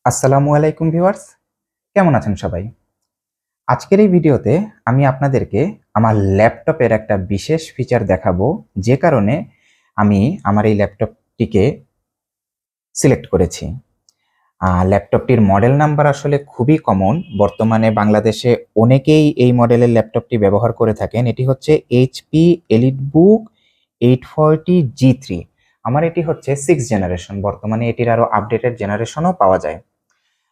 আসসালামু আলাইকুম ভিউয়ার্স, কেমন আছেন সবাই? আজকের এই ভিডিওতে আমি আপনাদেরকে আমার ল্যাপটপের একটা বিশেষ ফিচার দেখাবো, যে কারণে আমি আমার এই ল্যাপটপটিকে সিলেক্ট করেছি। ল্যাপটপটির মডেল নাম্বার আসলে খুবই কমন। বর্তমানে বাংলাদেশে অনেকেই এই মডেলের ল্যাপটপটি ব্যবহার করে থাকেন। এটি হচ্ছে HP EliteBook 840G3। আমার এটি হচ্ছে 6th জেনারেশন। বর্তমানে এটির আরও আপডেটেড জেনারেশনও পাওয়া যায়।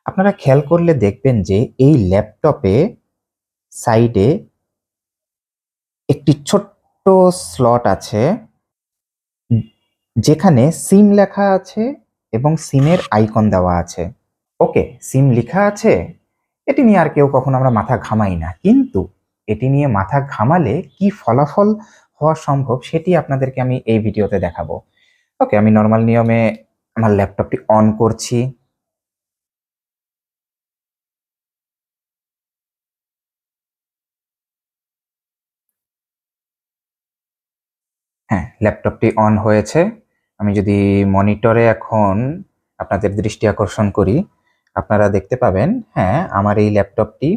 আপনারা খেয়াল করলে দেখবেন যে এই ল্যাপটপে সাইডে একটি ছোট্ট স্লট আছে, যেখানে সিম লেখা আছে এবং সিমের আইকন দেওয়া আছে। ওকে, সিম লেখা আছে, এটি নিয়ে আর কেউ কখনো আমরা মাথা ঘামাই না, কিন্তু এটি নিয়ে মাথা ঘামালে কি ফলাফল হওয়া সম্ভব সেটি আপনাদেরকে আমি এই ভিডিওতে দেখাবো। ওকে, আমি নর্মাল নিয়মে আমার ল্যাপটপটি অন করছি। হ্যাঁ, ল্যাপটপটি অন হয়েছে। আমি যদি মনিটরে এখন আপনাদের দৃষ্টি আকর্ষণ করি, আপনারা দেখতে পাবেন, হ্যাঁ, আমার এই ল্যাপটপটি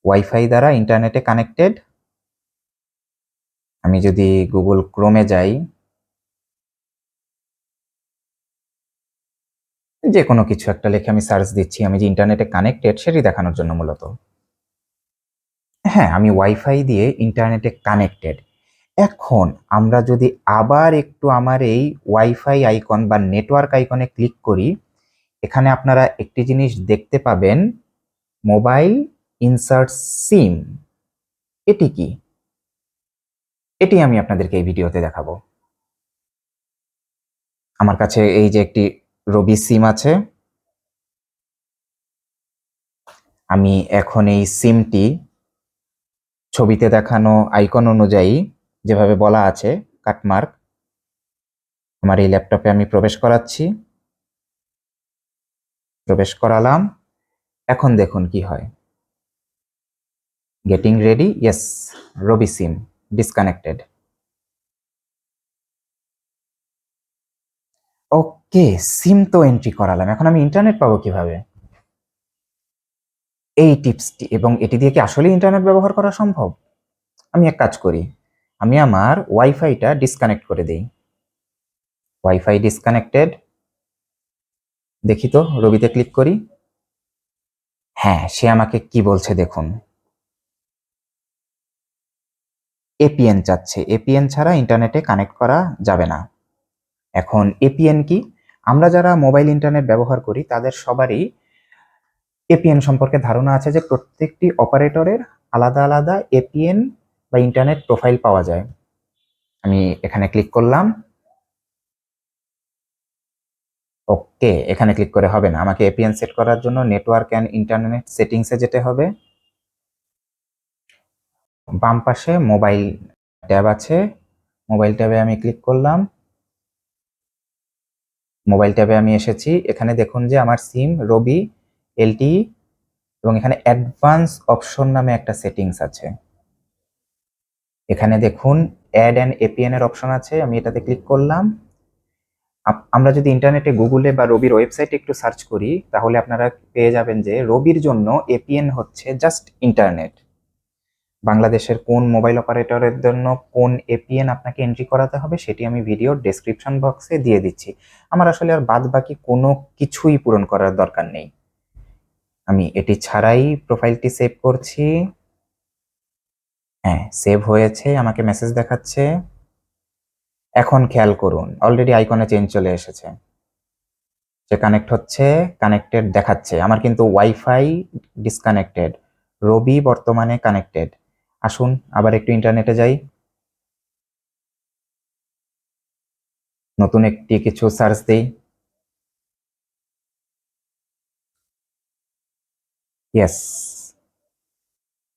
ওয়াইফাই দ্বারা ইন্টারনেটে কানেক্টেড। আমি যদি গুগল ক্রোমে যাই, যে কোনো কিছু একটা লিখে আমি সার্চ দিচ্ছি, আমি যে ইন্টারনেটে কানেক্টেড সেটি দেখানোর জন্য মূলত। হ্যাঁ, আমি ওয়াইফাই দিয়ে ইন্টারনেটে কানেক্টেড। এখন আমরা যদি আবার একটু আমার এই ওয়াইফাই আইকন বা নেটওয়ার্ক আইকনে ক্লিক করি, এখানে আপনারা একটি জিনিস দেখতে পাবেন, মোবাইল ইনসার্ট সিম। এটি কি? এটি আমি আপনাদেরকে এই ভিডিওতে দেখাবো। আমার কাছে এই যে একটি রবি সিম আছে, আমি এখন এই সিমটি ছবিতে দেখানো আইকন অনুযায়ী, যেভাবে বলা আছে কাটমার্ক, আমার এই ল্যাপটপে আমি প্রবেশ করাচ্ছি। প্রবেশ করালাম। এখন দেখুন কি হয়। গেটিং রেডি, ইয়েস, রবি সিম ডিসকানেক্টেড। ওকে, সিম তো এন্ট্রি করালাম, এখন আমি ইন্টারনেট পাবো কিভাবে? এই টিপসটি এবং এটি দিয়ে কি আসলে ইন্টারনেট ব্যবহার করা সম্ভব? আমি এক কাজ করি, আমি আমার ওয়াইফাইটা ডিসকানেক্ট করে দেই। Wifi disconnected. দেখি তো, রবিতে ক্লিক করি। হ্যাঁ, সে আমাকে কি বলছে দেখুন। এপিএন চাচ্ছে, এপিএন ছাড়া ইন্টারনেটে কানেক্ট করা যাবে না। এখন এপিএন কি? আমরা যারা মোবাইল ইন্টারনেট ব্যবহার করি তাদের সবারই এপিএন সম্পর্কে ধারণা আছে যে প্রত্যেকটি অপারেটরের আলাদা আলাদা এপিএন বা ইন্টারনেট প্রোফাইল পাওয়া যায়। আমি এখানে ক্লিক করলাম। ওকে, এখানে ক্লিক করে হবে না, আমাকে এপিএন সেট করার জন্য নেটওয়ার্ক অ্যান্ড ইন্টারনেট সেটিংসে যেতে হবে। বাম পাশে মোবাইল ট্যাব আছে, মোবাইল ট্যাবে আমি ক্লিক করলাম। মোবাইল ট্যাবে আমি এসেছি, এখানে দেখুন যে আমার সিম রবি এলটি এবং এখানে অ্যাডভান্স অপশন নামে একটা সেটিংস আছে। এখানে দেখুন অ্যাড অ্যান্ড এপিএন এর অপশন আছে, আমি এটাতে ক্লিক করলাম। আমরা যদি ইন্টারনেটে গুগলে বা রবির ওয়েবসাইটে একটু সার্চ করি, তাহলে আপনারা পেয়ে যাবেন যে রবির জন্য এপিএন হচ্ছে জাস্ট ইন্টারনেট। বাংলাদেশের কোন মোবাইল অপারেটরের জন্য কোন এপিএন আপনাকে এন্ট্রি করাতে হবে সেটি আমি ভিডিওর ডেসক্রিপশন বক্সে দিয়ে দিচ্ছি। আমার আসলে আর বাদ বাকি কোনো কিছুই পূরণ করার দরকার নেই। আমি এটি ছাড়াই প্রোফাইলটি সেভ করছি। হ্যাঁ, সেভ হয়েছে, আমাকে মেসেজ দেখাচ্ছে। এখন খেয়াল করুন, অলরেডি আইকনে চেঞ্জ চলে এসেছে, যে কানেক্ট হচ্ছে, কানেক্টেড দেখাচ্ছে। আমার কিন্তু ওয়াইফাই ডিসকানেক্টেড, রবি বর্তমানে কানেক্টেড। আসুন আবার একটু ইন্টারনেটে যাই, নতুন একটি কিছু সার্চ দিই। ইয়েস,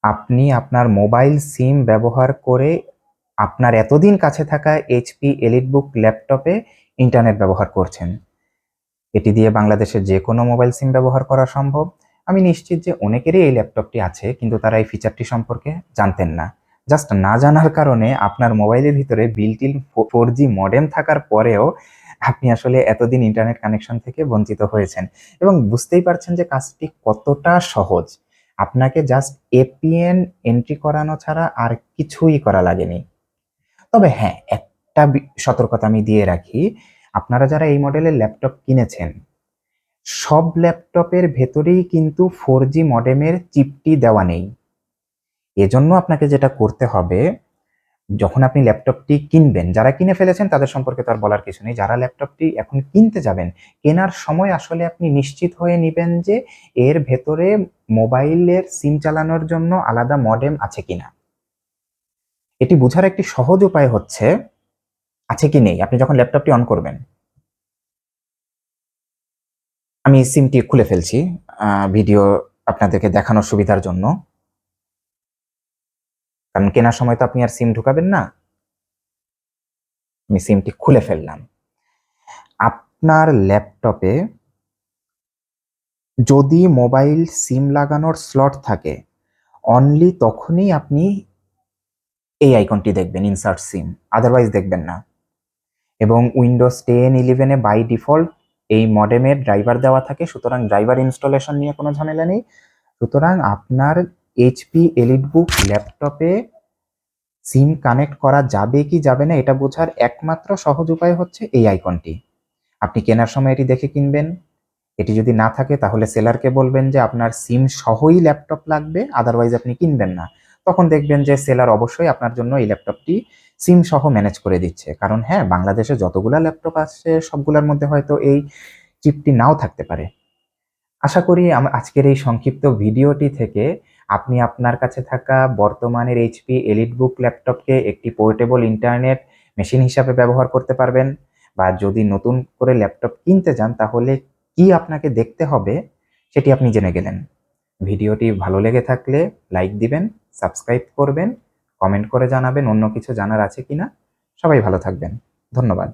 আপনি আপনার মোবাইল সিম ব্যবহার করে আপনার এতদিন কাছে থাকা এইচপি এলিটবুক ল্যাপটপে ইন্টারনেট ব্যবহার করছেন। এটি দিয়ে বাংলাদেশের যে কোনো মোবাইল সিম ব্যবহার করা সম্ভব। আমি নিশ্চিত যে অনেকেরই এই ল্যাপটপটি আছে, কিন্তু তারা এই ফিচারটি সম্পর্কে জানতেন না। জাস্ট না জানার কারণে আপনার মোবাইলের ভিতরে বিল্ট ইন 4G মডেম থাকার পরেও আপনি আসলে এতদিন ইন্টারনেট কানেকশন থেকে বঞ্চিত হয়েছেন এবং বুঝতেই পারছেন যে কাজটি কতটা সহজ। আপনাকে জাস্ট এপিএন এন্ট্রি করানো ছাড়া আর কিছুই করা লাগেনি। তবে হ্যাঁ, একটা সতর্কতা আমি দিয়ে রাখি, আপনারা যারা এই মডেলের ল্যাপটপ কিনেছেন, সব ল্যাপটপের ভেতরেই কিন্তু 4G মডেমের চিপটি দেওয়া নেই। এজন্য আপনাকে যেটা করতে হবে, যখন আপনি ল্যাপটপটি কিনবেন, যারা কিনে ফেলেছেন তাদের সম্পর্কে তো আর বলার কিছু নেই। যারা ল্যাপটপটি এখন কিনতে যাবেন, কেনার সময় আসলে আপনি নিশ্চিত হয়ে নিবেন যে এর ভেতরে মোবাইলের সিম চালানোর জন্য আলাদা মডেম আছে কিনা। এটি বোঝার একটি সহজ উপায় হচ্ছে, আছে কি নেই, আপনি যখন ল্যাপটপটি অন করবেন, আমি সিমটি খুলে ফেলছি ভিডিও আপনাদেরকে দেখানোর সুবিধার জন্য। কারণ কেনার সময় তো আপনি আর সিম ঢুকাবেন না। আমি সিমটি খুলে ফেললাম। আপনার ল্যাপটপে যদি মোবাইল সিম লাগানোর স্লট থাকে, অনলি তখনই আপনি এই আইকনটি দেখবেন, ইনসার্ট সিম, আদারওয়াইজ দেখবেন না। এবং উইন্ডোজ 10-11 বাই ডিফল্ট এই মডেমের ড্রাইভার দেওয়া থাকে, সুতরাং ড্রাইভার ইনস্টলেশন নিয়ে কোনো ঝামেলা নেই। সুতরাং আপনার এইচপি এলিটবুক ল্যাপটপে সিম কানেক্ট করা যাবে কি যাবে না এটা বোঝার একমাত্র সহজ উপায় হচ্ছে এই আইকনটি। আপনি কেনার সময় এটি দেখে কিনবেন। এটি যদি না থাকে তাহলে সেলারকে বলবেন যে আপনার সিম সহই ল্যাপটপ লাগবে, আদারওয়াইজ আপনি কিনবেন না। তখন দেখবেন যে সেলার অবশ্যই আপনার জন্য এই ল্যাপটপটি সিম সহ ম্যানেজ করে দিচ্ছে। কারণ হ্যাঁ, বাংলাদেশে যতগুলা ল্যাপটপ আছে সবগুলোর মধ্যে হয়তো এই চিপটি নাও থাকতে পারে। আশা করি আজকের এই সংক্ষিপ্ত ভিডিওটি থেকে আপনি আপনার কাছে থাকা বর্তমানের এইচপি এলিটবুক ল্যাপটপকে একটি পোর্টেবল ইন্টারনেট মেশিন হিসাবে ব্যবহার করতে পারবেন, বা যদি নতুন করে ল্যাপটপ কিনতে যান তাহলে কি আপনাকে দেখতে হবে সেটি আপনি জেনে গেলেন। ভিডিওটি ভালো লেগে থাকলে লাইক দিবেন, সাবস্ক্রাইব করবেন, কমেন্ট করে জানাবেন অন্য কিছু জানার আছে কিনা। সবাই ভালো থাকবেন। ধন্যবাদ।